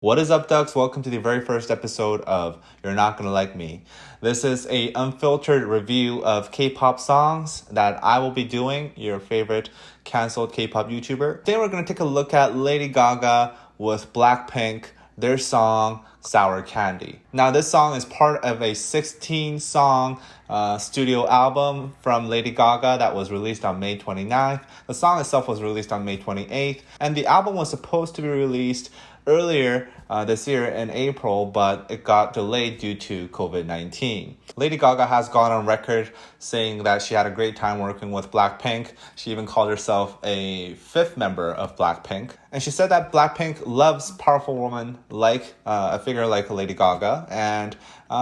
What is up, ducks? Welcome to the very first episode of You're Not Gonna Like Me. This is a unfiltered review of K-pop songs that I will be doing, your favorite canceled K-pop YouTuber. Today we're gonna take a look at Lady Gaga with Blackpink, their song Sour Candy. Now this song is part of a 16-song studio album from Lady Gaga that was released on May 29th. The song itself was released on May 28th, and the album was supposed to be released earlier this year in April, but it got delayed due to COVID-19. Lady Gaga has gone on record saying that she had a great time working with Blackpink. She even called herself a fifth member of Blackpink. And she said that Blackpink loves powerful women like a figure like Lady Gaga, and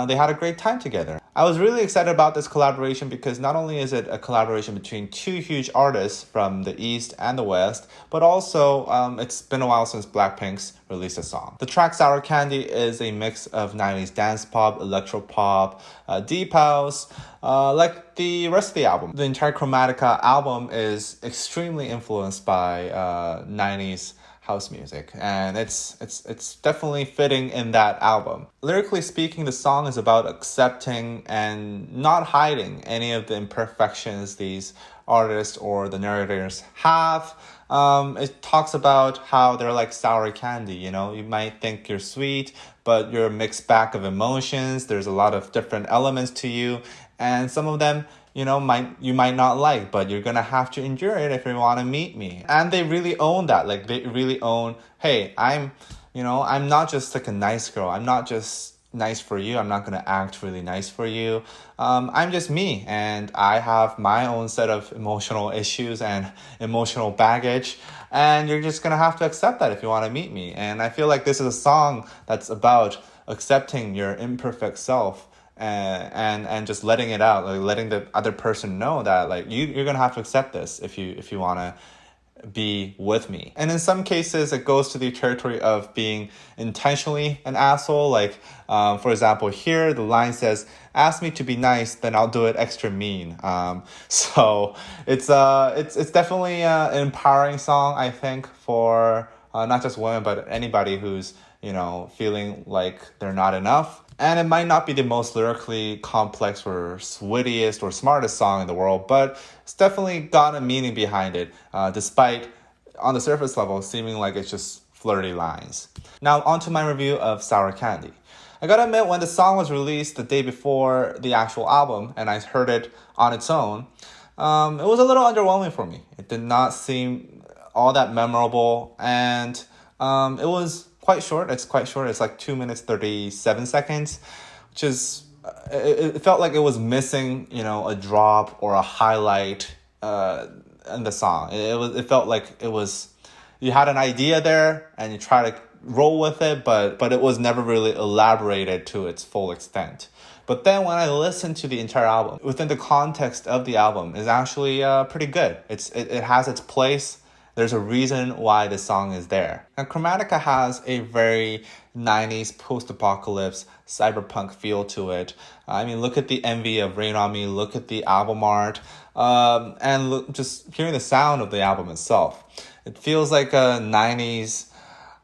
they had a great time together. I was really excited about this collaboration because not only is it a collaboration between two huge artists from the East and the West, but also it's been a while since Blackpink's released a song. The track Sour Candy is a mix of 90s dance pop, electro pop, deep house, like the rest of the album. The entire Chromatica album is extremely influenced by 90s house music, and it's definitely fitting in that album. Lyrically speaking, the song is about accepting and not hiding any of the imperfections these artists or the narrators have. It talks about how they're like sour candy, you know? You might think you're sweet, but you're a mixed bag of emotions. There's a lot of different elements to you, and some of them you might not like, but you're gonna have to endure it if you want to meet me. And they really own that. Like, they really own, hey, I'm not just like a nice girl. I'm not just nice for you. I'm not gonna act really nice for you. I'm just me, and I have my own set of emotional issues and emotional baggage, and you're just gonna have to accept that if you want to meet me. And I feel like this is a song that's about accepting your imperfect self, and just letting it out, like letting the other person know that like you're gonna have to accept this if you want to be with me. And in some cases it goes to the territory of being intentionally an asshole. Like for example, here the line says, "Ask me to be nice, then I'll do it extra mean." So it's definitely an empowering song, I think, for not just women but anybody who's feeling like they're not enough. And it might not be the most lyrically complex or wittiest or smartest song in the world, but it's definitely got a meaning behind it, despite, on the surface level, seeming like it's just flirty lines. Now, on to my review of Sour Candy. I gotta admit, when the song was released the day before the actual album, and I heard it on its own, it was a little underwhelming for me. It did not seem all that memorable, and it was quite short. It's quite short. It's like 2 minutes 37 seconds, which is it felt like it was missing a drop or a highlight in the song. It felt like it was, you had an idea there and you try to roll with it, but it was never really elaborated to its full extent. But then when I listened to the entire album, within the context of the album, is actually pretty good. It has its place. There's a reason why the song is there. And Chromatica has a very 90s post-apocalypse cyberpunk feel to it. I mean, look at the MV of Rain On Me, look at the album art, and just hearing the sound of the album itself. It feels like a 90s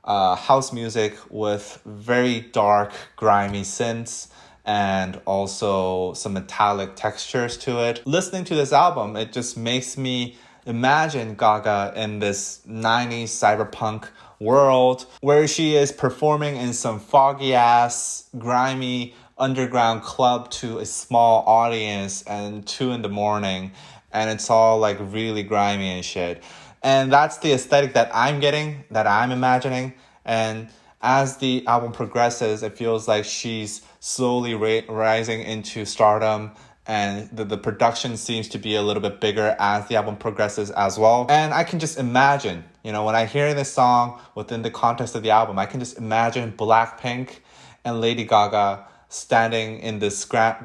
house music with very dark, grimy synths, and also some metallic textures to it. Listening to this album, it just makes me imagine Gaga in this 90s cyberpunk world where she is performing in some foggy ass, grimy underground club to a small audience and 2 a.m, and it's all like really grimy and shit. And that's the aesthetic that I'm getting, that I'm imagining. And as the album progresses, it feels like she's slowly rising into stardom, and the production seems to be a little bit bigger as the album progresses as well. And I can just imagine, when I hear this song within the context of the album, I can just imagine Blackpink and Lady Gaga standing in this foggy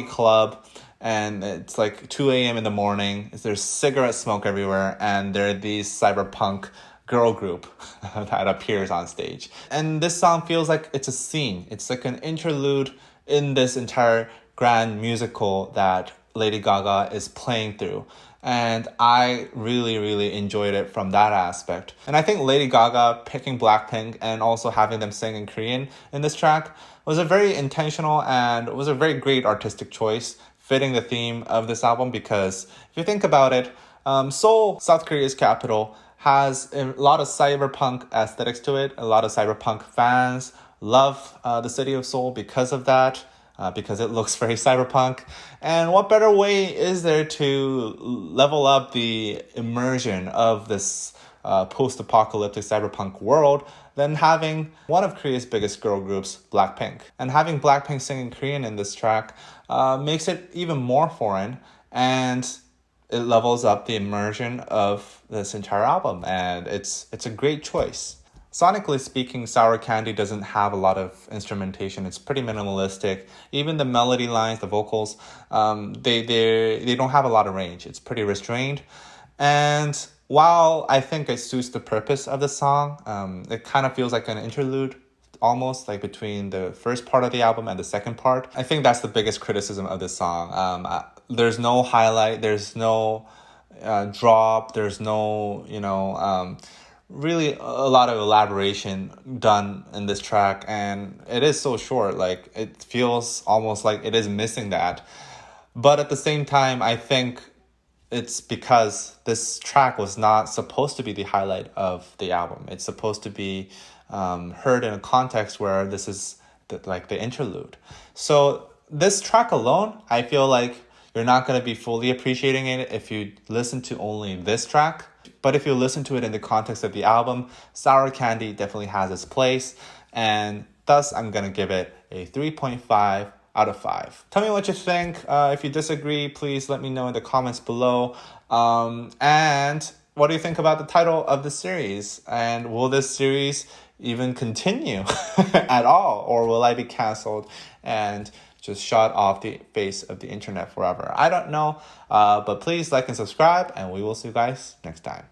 club, and it's like 2 a.m. in the morning. There's cigarette smoke everywhere, and there are these cyberpunk girl group that appears on stage. And this song feels like it's a scene. It's like an interlude in this entire grand musical that Lady Gaga is playing through. And I really, really enjoyed it from that aspect. And I think Lady Gaga picking Blackpink and also having them sing in Korean in this track was a very intentional and was a very great artistic choice, fitting the theme of this album. Because if you think about it, Seoul, South Korea's capital, has a lot of cyberpunk aesthetics to it. A lot of cyberpunk fans love the city of Seoul because of that. Because it looks very cyberpunk. And what better way is there to level up the immersion of this post-apocalyptic cyberpunk world than having one of Korea's biggest girl groups, Blackpink. And having Blackpink singing Korean in this track makes it even more foreign, and it levels up the immersion of this entire album, and it's a great choice. Sonically speaking, Sour Candy doesn't have a lot of instrumentation. It's pretty minimalistic. Even the melody lines, the vocals, they don't have a lot of range. It's pretty restrained. And while I think it suits the purpose of the song, it kind of feels like an interlude, almost like between the first part of the album and the second part. I think that's the biggest criticism of this song. There's no highlight. There's no drop. There's no, really a lot of elaboration done in this track, and it is so short. Like, it feels almost like it is missing that. But at the same time, I think it's because this track was not supposed to be the highlight of the album. It's supposed to be heard in a context where this is the interlude. So this track alone, I feel like you're not going to be fully appreciating it if you listen to only this track. But if you listen to it in the context of the album, Sour Candy definitely has its place. And thus, I'm going to give it a 3.5 out of 5. Tell me what you think. If you disagree, please let me know in the comments below. And what do you think about the title of the series? And will this series even continue at all? Or will I be canceled and just shot off the face of the internet forever? I don't know. But please like and subscribe, and we will see you guys next time.